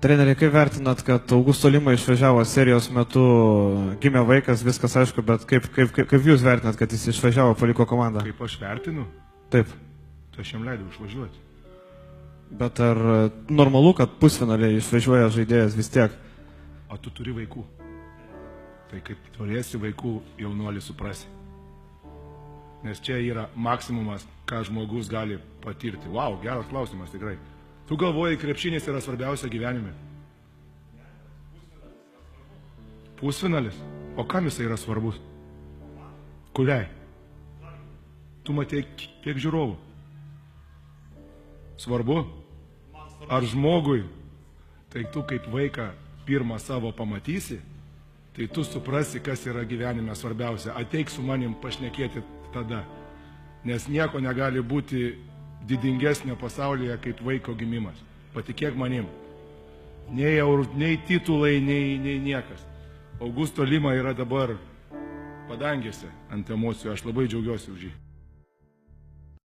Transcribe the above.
Treneri, kaip vertinat, kad Augusto Lima išvažiavo serijos metu, gimė vaikas, viskas aišku, bet kaip jūs vertinat, kad jis išvažiavo, paliko komandą? Kaip aš vertinu? Taip. Tai aš jam leidau išvažiuoti. Bet ar normalu, kad pusfinaliai išvažiuoja žaidėjas vis tiek? O tu turi vaikų. Tai kaip turėsi vaikų, jaunuolį suprasi. Nes čia yra maksimumas, ką žmogus gali patirti. Vau, geras klausimas tikrai. Tu galvoji, krepšinis yra svarbiausia gyvenime. Pusfinalis? O kam jisai yra svarbus? Kuriai? Tu matei kiek žiūrovų? Svarbu? Ar žmogui? Tai tu kaip vaiką pirmą savo pamatysi, tai tu suprasi, kas yra gyvenime svarbiausia. Ateik su manim pašnekėti tada. Nes nieko negali būti didingesnio pasaulyje kaip vaiko gimimas. Patikėk manim. Nei titulai, nei niekas. Augusto Lima yra dabar padangėse ant emocijų. Aš labai džiaugiuosi už jį.